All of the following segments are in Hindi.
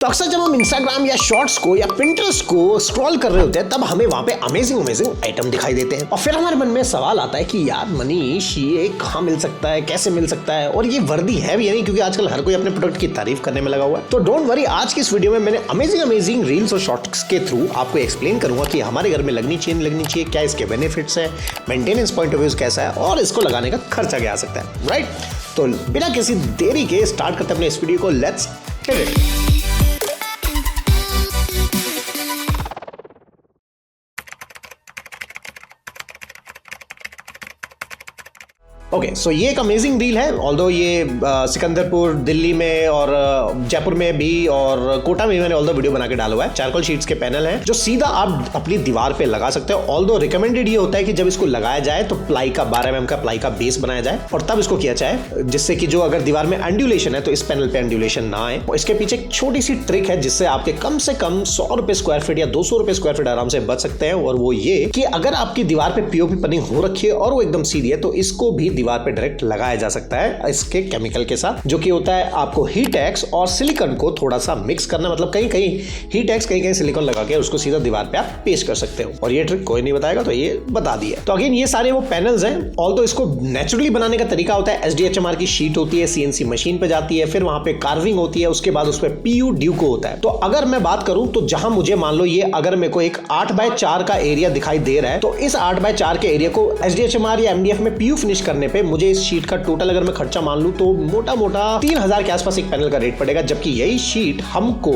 तो अक्सर जब हम इंस्टाग्राम या शॉर्ट्स को या पिंटरेस्ट को स्क्रॉल कर रहे होते हैं तब हमें वहां पे अमेजिंग आइटम दिखाई देते हैं और फिर हमारे मन में सवाल आता है कि यार मनीष ये कहाँ मिल सकता है, कैसे मिल सकता है और ये वर्दी है भी नहीं, क्योंकि आजकल हर कोई अपने प्रोडक्ट की तारीफ करने में लगा हुआ है। तो डोंट वरी, आज की इस वीडियो में मैंने अमेजिंग रील्स और शॉर्ट्स के थ्रू आपको एक्सप्लेन करूंगा कि हमारे घर में लगनी चाहिए, क्या इसके बेनिफिट्स है, मेंटेनेंस पॉइंट ऑफ व्यू कैसा है और इसको लगाने का खर्चा क्या आ सकता है। राइट, तो बिना किसी देरी के स्टार्ट करते अपने इस वीडियो को। Let's hit it. ओके, सो ये एक अमेजिंग डील है। ऑल्दो ये सिकंदरपुर, दिल्ली में और जयपुर में भी और कोटा में मैंने ऑल्दो वीडियो बना के डाला हुआ है। चारकोल शीट्स के पैनल हैं जो सीधा आप अपनी दीवार पे लगा सकते हो। ऑल्दो रिकमेंडेड ये होता है कि जब इसको लगाया जाए तो प्लाई का 12 mm का प्लाई का बेस बनाया जाए और तब इसको किया जाए, जिससे कि जो अगर दीवार में एंड्यूलेशन है तो इस पैनल पे एंड्यूलेशन ना आए। इसके पीछे एक छोटी सी ट्रिक है जिससे आपके कम से कम 100 रुपए स्क्वायर फीट या 200 रुपए स्क्वायर फीट आराम से बच सकते हैं। और वो ये कि अगर आपकी दीवार पे पीओपी पनिंग हो रखी है और वो एकदम सीधी है तो इसको भी दीवार पे डायरेक्ट लगाया जा सकता है इसके केमिकल के साथ, जो कि होता है आपको हीट एक्स और सिलिकॉन को थोड़ा सा मिक्स करना। मतलब कहीं कहीं हीट एक्स, कहीं कहीं सिलिकॉन लगा के उसको सीधा दीवार पे आप पेस्ट कर सकते हो। और ये ट्रिक कोई नहीं बताएगा तो ये बता दिया। तो अगेन ये सारे वो पैनल्स हैं। ऑल्दो इसको नेचुरली बनाने का तरीका होता है, SDHMR की शीट होती है, CNC मशीन पे जाती है, फिर वहां पे कार्विंग होती है, उसके बाद उस पर PU ड्यूको होता है। तो अगर मैं बात करूं तो जहां मुझे मान लो ये अगर मेरे को एक 8x4 का एरिया दिखाई दे रहा है तो इस 8x4 के एरिया को SDHMR या MDF में PU फिनिश करने पे मुझे इस शीट का टोटल अगर मैं खर्चा मान लूं तो मोटा मोटा 3000 के आसपास एक पैनल का रेट पड़ेगा, जबकि यही शीट हमको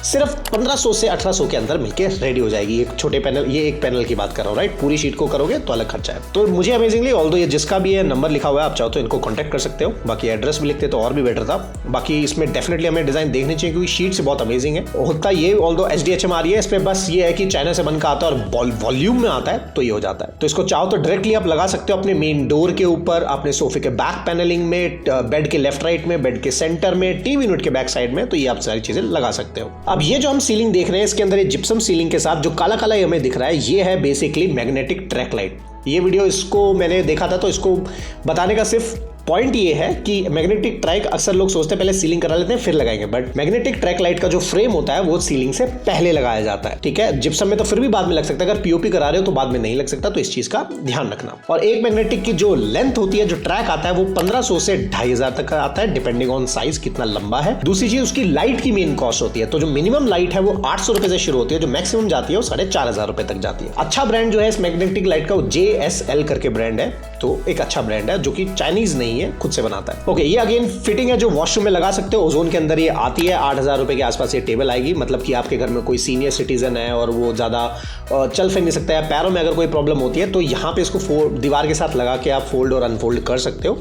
सिर्फ 1500 से 1800 के अंदर मिलके रेडी हो जाएगी। एक छोटे पैनल, ये एक पैनल की बात कर रहा हूं, राइट। पूरी शीट को करोगे तो अलग खर्चा है। तो मुझे अमेजिंगली, ऑल्दो ये जिसका भी है नंबर लिखा हुआ है, आप चाहो तो इनको कॉन्टैक्ट कर सकते हो। बाकी एड्रेस भी लिखते तो और भी बेटर था। बाकी इसमें डेफिनेटली हमें डिजाइन देखनी चाहिए क्योंकि शीट से बहुत अमेजिंग है। होता ये ऑल्दो SDHMR है, इस पे बस ये है कि चाइना से बनकर आता है और वॉल्यूम में आता है तो ये हो जाता है। तो इसको चाहो तो डायरेक्टली आप लगा सकते हो अपने मेन डोर के ऊपर, अपने सोफे के बैक पैनलिंग में, बेड के लेफ्ट राइट में, बेड के सेंटर में, टीवी यूनिट के बैक साइड में। तो ये आप सारी चीजें लगा सकते हो। अब ये जो हम सीलिंग देख रहे हैं इसके अंदर ये जिप्सम सीलिंग के साथ जो काला काला हमें दिख रहा है ये है बेसिकली मैग्नेटिक ट्रैक लाइट। ये वीडियो इसको मैंने देखा था तो इसको बताने का सिर्फ पॉइंट ये है कि मैग्नेटिक ट्रैक, अक्सर लोग सोचते हैं पहले सीलिंग करा लेते हैं फिर लगाएंगे, बट मैग्नेटिक ट्रैक लाइट का जो फ्रेम होता है वो सीलिंग से पहले लगाया जाता है। ठीक है, जिप्सम में तो फिर भी बाद में लग सकता है, अगर POP करा रहे हो तो बाद में नहीं लग सकता, तो इस चीज का ध्यान रखना। और एक मैग्नेटिक की जो लेंथ होती है, जो ट्रैक आता है वो 1500 से 2500 तक का आता है, डिपेंडिंग ऑन साइज कितना लंबा है। दूसरी चीज उसकी लाइट की मेन कॉस्ट होती है। तो जो मिनिमम लाइट है वो 800 रुपए से शुरू होती है, जो मैक्सिमम जाती है वो 4500 रुपए तक जाती है। अच्छा ब्रांड जो है इस मैग्नेटिक लाइट का वो JSL करके ब्रांड है, तो एक अच्छा ब्रांड है जो कि चाइनीज नहीं है, खुद से बनाता है। ओके, ये अगेन फिटिंग है जो वॉशरूम में लगा सकते हो। ओजोन के अंदर ये आती है, 8000 रुपए के आसपास ये टेबल आएगी। मतलब कि आपके घर में कोई सीनियर सिटीजन है और वो ज्यादा चल फिर नहीं सकता है, पैरों में अगर कोई प्रॉब्लम होती है तो यहाँ पे इसको दीवार के साथ लगा के आप फोल्ड और अनफोल्ड कर सकते हो।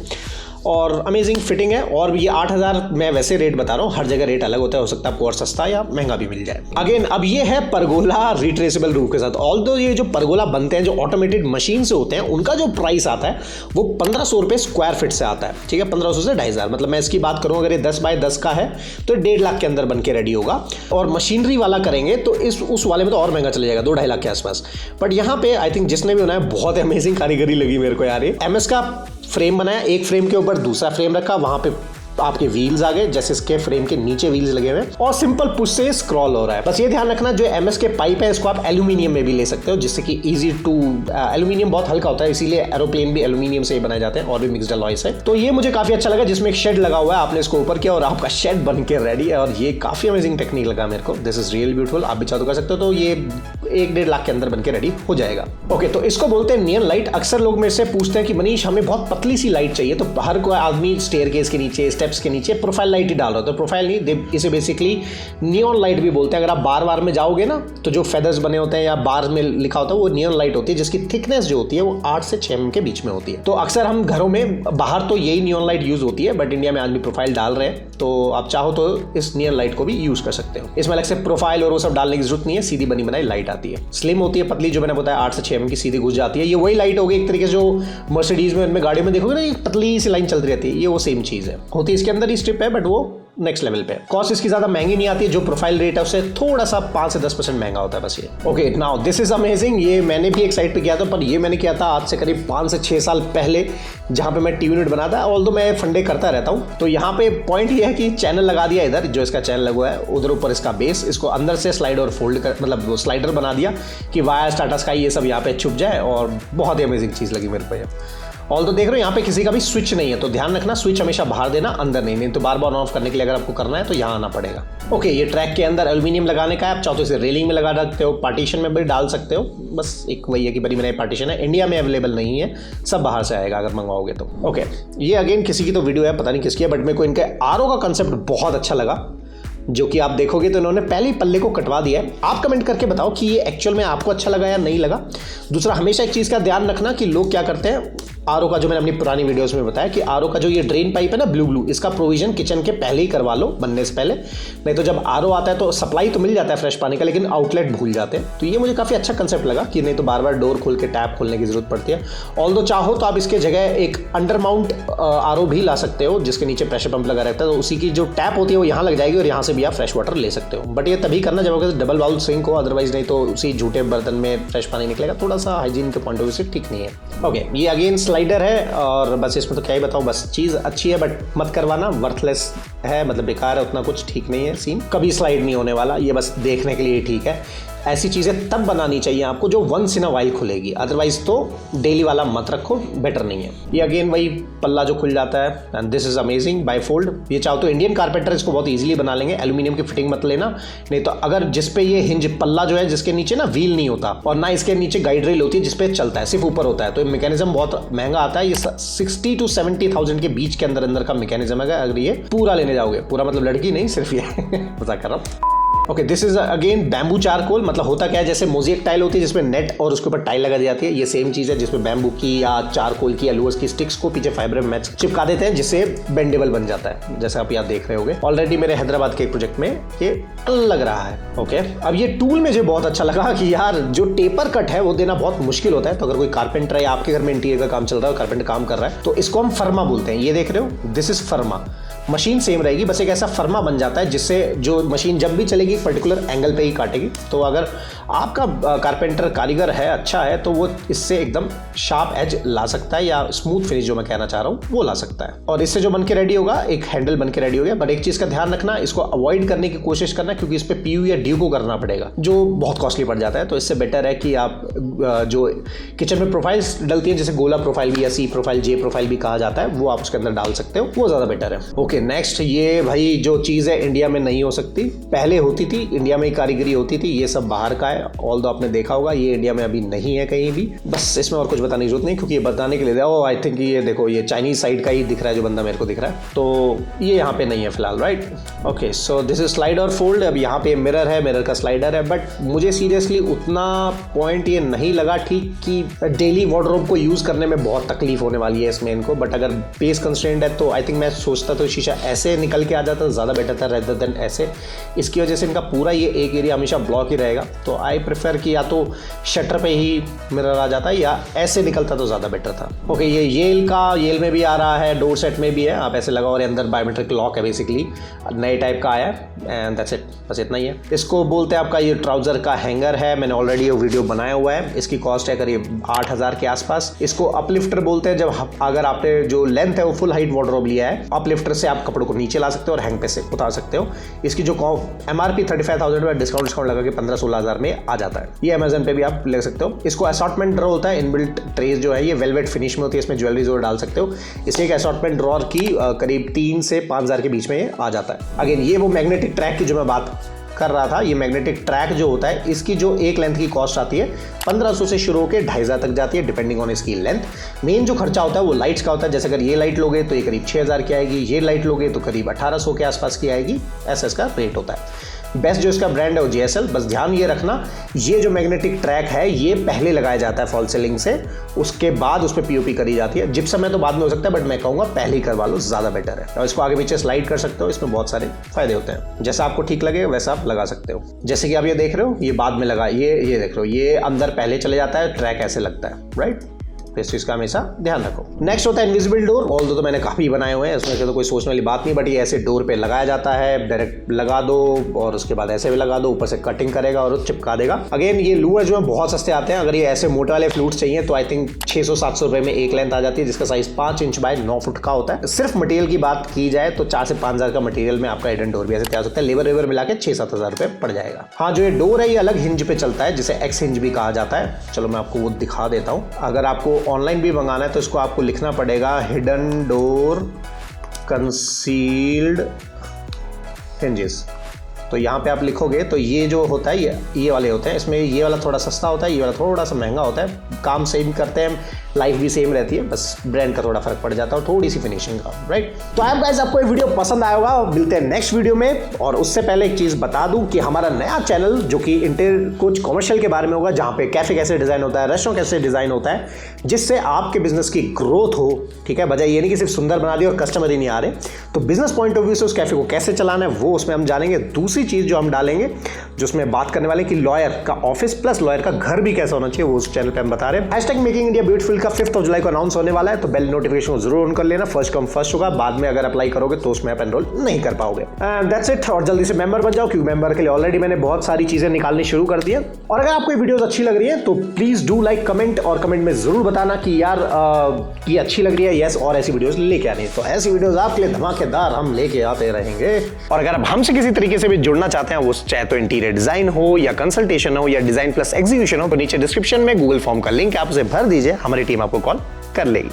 और अमेजिंग फिटिंग है। और ये 8000 मैं वैसे रेट बता रहा हूँ, हर जगह रेट अलग होता है, हो सकता है आपको और सस्ता या महंगा भी मिल जाए। अगेन अब ये है परगोला रिट्रेसेबल रूफ के साथ। ऑल्दो ये जो परगोला बनते हैं जो ऑटोमेटेड मशीन से होते हैं उनका जो प्राइस आता है वो 1500 रुपए स्क्वायर फीट से आता है। ठीक है, 1500 से 2500। मतलब मैं इसकी बात करूँ, अगर ये 10 बाय 10 का है तो 1.5 लाख के अंदर बन के रेडी होगा। और मशीनरी वाला करेंगे तो उस वाले में तो और महंगा चले जाएगा, 2-2.5 लाख के आसपास। बट यहाँ पे आई थिंक जिसने भी बनाया बहुत अमेजिंग कारीगरी लगी मेरे को यार। ये MS का फ्रेम बनाया, एक फ्रेम के ऊपर दूसरा फ्रेम रखा, वहां पे आपके व्हील्स आ गए, जैसे इसके फ्रेम के नीचे व्हील्स लगे हुए हैं और सिंपल पुश से स्क्रॉल हो रहा है। बस ये ध्यान रखना जो MS के पाइप है इसको आप एल्यूमिनियम में भी ले सकते हो, जिससे कि इजी टू, एल्यूमिनियम बहुत हल्का होता है इसीलिए एरोप्लेन भी एल्यूमिनियम से ही बनाए जाते हैं और भी मिक्स्ड अलॉय से। तो ये मुझे काफी अच्छा लगा, जिसमें एक शेड लगा हुआ है, आपने इसको ऊपर किया और आपका शेड बन के रेडी है। और ये काफी अमेजिंग टेक्निक लगा मेरे को, दिस इज रियली ब्यूटीफुल। आप भी चाहो तो कर सकते हो। तो ये 1-1.5 लाख के अंदर बन के रेडी हो जाएगा। ओके, तो इसको बोलते हैं नियन लाइट। अक्सर लोग मेरे से पूछते हैं कि मनीष हमें बहुत पतली सी लाइट चाहिए, तो हर कोई आदमी स्टेयरकेस के नीचे, स्टेप्स के नीचे प्रोफाइल लाइट ही डाल रहा है। तो प्रोफाइल नहीं, इसे बेसिकली नियॉन लाइट भी बोलते हैं। अगर आप बार में जाओगे ना तो जो फेदर्स बने होते हैं या बार में लिखा होता है वो नियॉन लाइट होती है, जिसकी थिकनेस जो होती है वो 8 से 6 mm के बीच में होती है। तो अक्सर हम घरों में, बाहर तो यही नियॉन लाइट यूज होती है, बट इंडिया में आज भी प्रोफाइल डाल रहे हैं, तो आप चाहो तो इस नियॉन लाइट को भी यूज कर सकते हो। इसमें अलग से प्रोफाइल और वो सब डालने की जरूरत नहीं है, सीधी बनी बनाई लाइट आती है। स्लिम होती है, पतली, जो मैंने बताया 8 से 6 mm की सीधी घुस जाती है। ये वही लाइट होगी एक तरीके से जो मर्सिडीज में, गाड़ी में देखोगे ना, एक पतली सी लाइन चलती रहती है, ये वो सेम चीज है। होती इसके अंदर ही स्ट्रिप है बट वो नेक्स्ट लेवल पे। कॉस्ट इसकी ज्यादा महंगी नहीं आती है, जो प्रोफाइल रेट है उससे थोड़ा सा 5 से 10% महंगा होता है बस ये। Okay now this is amazing. ये मैंने भी एक साइट पे किया था, पर ये मैंने किया था आज से करीब 5 से 6 साल पहले, जहां पे मैं टीवी यूनिट बनाता है। ऑल्दो मैं फंडे करता रहता हूँ। तो यहाँ पे पॉइंट ये है कि चैनल लगा दिया इधर, जो इसका चैनल लगा है उधर ऊपर इसका बेस, इसको अंदर से स्लाइड और फोल्ड कर, मतलब स्लाइडर बना दिया कि वायर, टाटा स्काई ये सब यहाँ पे छुप जाए, और बहुत ही अमेजिंग चीज लगी मेरे को। ऑल तो देख रहे हो यहाँ पे किसी का भी स्विच नहीं है, तो ध्यान रखना स्विच हमेशा बाहर देना, अंदर नहीं तो बार बार ऑन ऑफ करने के लिए अगर आपको करना है तो यहाँ आना पड़ेगा। ओके, ये ट्रैक के अंदर एल्यूमिनियम लगाने का है, आप चाहो तो इसे रेलिंग में लगा सकते हो, पार्टीशन में भी डाल सकते हो। बस एक वही है कि बड़ी बनाई पार्टीशन है, इंडिया में अवेलेबल नहीं है, सब बाहर से आएगा अगर मंगवाओगे तो। ओके, ये अगेन किसी की तो वीडियो है, पता नहीं किसकी है, बट मेरे को इनके आरओ का कंसेप्ट बहुत अच्छा लगा, जो कि आप देखोगे तो इन्होंने पहले ही पल्ले को कटवा दिया है। आप कमेंट करके बताओ कि ये एक्चुअल में आपको अच्छा लगा या नहीं लगा। दूसरा, हमेशा एक चीज़ का ध्यान रखना कि लोग क्या करते हैं, आरओ का, जो मैंने अपनी पुरानी वीडियोस में बताया कि आरओ का जो ये ड्रेन पाइप है ना ब्लू, इसका प्रोविजन किचन के पहले ही करवा लो, बनने से पहले। नहीं तो जब आरओ आता है तो सप्लाई तो मिल जाता है फ्रेश पानी का, लेकिन आउटलेट भूल जाते हैं। तो ये मुझे काफ़ी अच्छा कंसेप्ट लगा कि नहीं तो बार बार डोर खोल के टैप खोलने की जरूरत पड़ती है। ऑल्दो चाहो तो आप इसके जगह एक अंडर माउंट आरओ भी ला सकते हो, जिसके नीचे प्रेशर पंप लगा रहता है, तो उसी की जो टैप होती है वो यहाँ लग जाएगी और यहाँ से भी आप फ्रेश वाटर ले सकते हो। बट ये तभी करना जब अगर डबल बाउल सिंक हो, अदरवाइज नहीं तो उसी झूठे बर्तन में फ्रेश पानी निकलेगा, थोड़ा सा हाइजीन के पॉइंट ऑफ व्यू से ठीक नहीं है। ओके, ये अगेन स्लाइडर है और बस इसमें तो क्या ही बताऊं, बस चीज़ अच्छी है बट मत करवाना, वर्थलेस है, मतलब बेकार है, उतना कुछ ठीक नहीं है सीन, कभी स्लाइड नहीं होने वाला, ये बस देखने के लिए ठीक है। ऐसी चीज़ें तब बनानी चाहिए आपको जो वंस इन अ वाइल खुलेगी, अदरवाइज तो डेली वाला मत रखो, बेटर नहीं है। ये अगेन वही पल्ला जो खुल जाता है, and this is amazing bifold. ये चाहो तो इंडियन कारपेंटर इसको बहुत इजीली बना लेंगे, एल्यूमिनियम की फिटिंग मत लेना, नहीं तो अगर जिस पे ये हिंज पल्ला जो है, जिसके नीचे ना व्हील नहीं होता और ना इसके नीचे गाइड रेल होती है जिसपे चलता है, सिर्फ ऊपर होता है, तो ये मैकेनिज्म बहुत महंगा आता है। ये 60 to 70,000 के बीच के अंदर का मैकेनिज्म है। अगर ये पूरा लेने जाओगे, पूरा मतलब लड़की नहीं, सिर्फ ये पता कर रहा हूँ। Okay, this is again bamboo charcoal. मतलब होता क्या है, जैसे मोज़ेक टाइल होती है जिसमें नेट और उसके ऊपर टाइल लगा दी जाती है, ये सेम चीज़ है जिसमें बैम्बू की या चारकोल की या लुअस की स्टिक्स को पीछे फाइबर में चिपका देते हैं, जिससे बेंडेबल बन जाता है, जैसे आप यहाँ देख रहे होगे। ऑलरेडी मेरे हैदराबाद के एक प्रोजेक्ट में ये लग रहा है। ओके, अब ये टूल मुझे बहुत अच्छा लगा कि यार जो टेपर कट है वो देना बहुत मुश्किल होता है, तो अगर कोई कारपेंटर है, आपके घर में इंटीरियर का काम चल रहा है, कारपेंटर काम कर रहा है, तो इसको हम फर्मा बोलते हैं। ये देख रहे हो, this is pharma. Machine same रहेगी, बस एक ऐसा फर्मा बन जाता है जिससे जो मशीन जब भी चलेगी पर्टिकुलर एंगल पे ही काटेगी। तो अगर आपका कारपेंटर कारीगर है, अच्छा है, तो वो इससे एकदम शार्प एज ला सकता है, या स्मूथ फिनिश जो मैं कहना चाह रहा हूँ वो ला सकता है। और इससे जो बन के रेडी होगा, एक हैंडल बन के रेडी हो गया। बट एक चीज़ का ध्यान रखना, इसको अवॉइड करने की कोशिश करना, क्योंकि इस पर PU या DU को करना पड़ेगा, जो बहुत कॉस्टली पड़ जाता है। तो इससे बेटर है कि आप जो किचन में प्रोफाइल्स डलती हैं, जैसे गोला प्रोफाइल भी या C प्रोफाइल, J प्रोफाइल भी कहा जाता है, वो आप उसके अंदर डाल सकते हो, वो ज़्यादा बेटर है। ओके, नेक्स्ट, ये भाई जो चीज़ है इंडिया में नहीं हो सकती, पहले होती थी, इंडिया में ही कारीगरी होती थी, ये सब बाहर का है। ऑल दो आपने देखा होगा, ये इंडिया में अभी नहीं है कहीं भी। बस इसमें और कुछ बताने की जरूरत नहीं, क्योंकि ये बताने के लिए आई थिंक ये देखो, ये चाइनीज साइड का ही दिख रहा है, जो बंदा मेरे को दिख रहा है, तो ये यहाँ पे नहीं है फिलहाल, right. Okay, so this is slide और फोल्ड। अब यहाँ पे मिरर है, मिरर का स्लाइडर है, बट मुझे सीरियसली उतना पॉइंट ये नहीं लगा ठीक कि डेली वार्डरोब को यूज करने में बहुत तकलीफ होने वाली है इसमें इनको। बट अगर पेस कंस्ट्रेंट है तो आई थिंक मैं सोचता तो शीशा ऐसे निकल के आ जाता तो ज़्यादा बेटर था रेदर देन ऐसे। इसकी वजह से इनका पूरा ये एक एरिया हमेशा ब्लॉक ही रहेगा, तो आई प्रेफर कि या तो शटर पे ही मिरर आ जाता है या ऐसे निकलता तो ज़्यादा बेटर था। ओके, ये येल में भी आ रहा है, डोर सेट में भी है, आप ऐसे लगाओ और अंदर बायोमेट्रिक लॉक है, बेसिकली नए टाइप का आया है, एंड दैट्स इट, बस इतना ही है। इसको बोलते हैं आपका ये ट्राउज़र का हैंगर है, मैंने ऑलरेडी ये वीडियो बनाया हुआ है। इसकी कॉस्ट है करीब 8,000 के आसपास। इसको अपलिफ्टर बोलते हैं, जब अगर आपने जो लेंथ है वो फुल हाइट वार्डरोब लिया है, अपलिफ्टर से आप कपड़ों को नीचे ला सकते हो और हैंग पे से उतार सकते हो। इसकी जो MRP 35,000 में डिस्काउंट लगा के 15-16,000 में आ जाता है। ये अमेजन पे भी आप ले सकते हो। इसको असॉर्टमेंट ड्रॉर होता है, इनबिल्ट ट्रेस जो है ये वेलवेट फिनिश में होती है, इसमें ज्वेलरी जो डाल सकते हो। इसलिए एक असॉर्टमेंट ड्रॉर की करीब 3 से 5,000 के बीच में ये आ जाता है। अगेन ये वो मैग्नेटिक ट्रैक की जो मैं बात कर रहा था, ये मैग्नेटिक ट्रैक जो होता है, इसकी जो एक लेंथ की कॉस्ट आती है 1500 से शुरू होकर 2,500 तक जाती है, डिपेंडिंग ऑन इसकी लेंथ। मेन जो खर्चा होता है वो लाइट्स का होता है, जैसे अगर ये लाइट लोगे तो ये करीब 6,000 की आएगी, ये लाइट लोगे तो करीब 1,800 के आसपास की आएगी, ऐसा इसका रेट होता है। बेस्ट जो इसका ब्रांड है वो JSL। बस ध्यान ये रखना, ये जो मैग्नेटिक ट्रैक है ये पहले लगाया जाता है फॉल सीलिंग से, उसके बाद उस पर POP करी जाती है। जिप्सम में तो बाद में हो सकता है, बट मैं कहूँगा पहले ही करवा लो, ज़्यादा बेटर है। और इसको आगे पीछे स्लाइड कर सकते हो, इसमें बहुत सारे फायदे होते हैं, जैसा आपको ठीक लगे वैसा आप लगा सकते हो। जैसे कि आप ये देख रहे हो, ये बाद में लगा, ये देख रहे हो, ये अंदर पहले चले जाता है, ट्रैक ऐसे लगता है, राइट। तो इस चीज का हमेशा ध्यान रखो। नेक्स्ट होता है इनविजिबल डोर। ऑल तो मैंने काफी बनाए हुए हैं, इसमें से तो कोई सोचने वाली बात नहीं, बट ये ऐसे डोर पे लगाया जाता है, डायरेक्ट लगा दो और उसके बाद ऐसे भी लगा दो, ऊपर से कटिंग करेगा और चिपका देगा। अगेन ये लूअर जो है बहुत सस्ते आते हैं। अगर ये ऐसे मोटे वाले फ्लूट्स चाहिए तो आई थिंक 600-700 रुपए में एक लेंथ आ जाती है, जिसका साइज 5 इंच बाय 9 फुट का होता है। सिर्फ मटेरियल की बात की जाए तो 4 से 5 हजार का मटेरियल में आपका हिडन डोर भी ऐसे तैयार हो सकता है। लेबर मिला के 6-7 हजार रुपए पड़ जाएगा। हाँ, जो ये डोर है ये अलग हिंज पे चलता है, जिसे एक्स हिंज भी कहा जाता है। चलो मैं आपको वो दिखा देता हूँ। अगर आपको ऑनलाइन भी मंगाना है तो इसको आपको लिखना पड़ेगा हिडन डोर कंसील्ड हिंजेस। तो यहाँ पे आप लिखोगे तो ये जो होता है ये वाले होते हैं। इसमें ये वाला थोड़ा सस्ता होता है, ये वाला थोड़ा सा महंगा होता है। काम सेम करते हैं, लाइफ भी सेम रहती है, बस ब्रांड का थोड़ा फर्क पड़ जाता है और थोड़ी सी फिनिशिंग का, राइट। तो आई होप गाइस आपको ये वीडियो पसंद आया होगा। मिलते हैं नेक्स्ट वीडियो में। और उससे पहले एक चीज बता दूं कि हमारा नया चैनल जो कि इंटीरियर कुछ कमर्शियल के बारे में होगा, जहां पे कैफे कैसे डिजाइन होता है, रेस्टोरेंट कैसे डिजाइन होता है, जिससे आपके बिजनेस की ग्रोथ हो। ठीक है, बजाय ये नहीं कि सिर्फ सुंदर बना दिया और कस्टमर ही नहीं आ रहे। तो बिजनेस पॉइंट ऑफ व्यू से उस कैफे को कैसे चलाना है वो उसमें हम जानेंगे। दूसरी चीज जो हम डालेंगे, जो उसमें बात करने वाले कि लॉयर का ऑफिस प्लस लॉयर का घर भी कैसा होना चाहिए, वो उस चैनल पे हम बता रहे हैं। हैशटैग मेकिंग इंडिया ब्यूटीफुल का 5 जुलाई को अनाउंस होने वाला है, तो बेल नोटिफिकेशन को जरूर ऑन कर लेना। फर्स्ट कम फर्स्ट होगा, बाद में अगर अप्लाई करोगे तो उसमें आप एनरोल नहीं कर पाओगे। That's it. और जल्दी से मेंबर बन जाओ, क्योंकि मेंबर के लिए ऑलरेडी मैंने बहुत सारी चीजें निकालनी शुरू कर दी है। और अगर आपको ये वीडियोस अच्छी लग रही है तो प्लीज डू लाइक, कमेंट, और कमेंट में जरूर बताना कि यार ये अच्छी लग रही है, यस, और ऐसी वीडियोस लेके आनी है। तो ऐसी वीडियोस आपके लिए धमाकेदार हम लेके आते रहेंगे। और अगर आप हमसे किसी तरीके से भी जुड़ना चाहते हैं, वो चाहे तो इंटीरियर डिजाइन हो या कंसल्टेशन हो या डिजाइन प्लस एग्जीक्यूशन हो, तो नीचे डिस्क्रिप्शन में गूगल फॉर्म का लिंक है, आप उसे भर दीजिए, हमारी टीम आपको कॉल कर लेगी।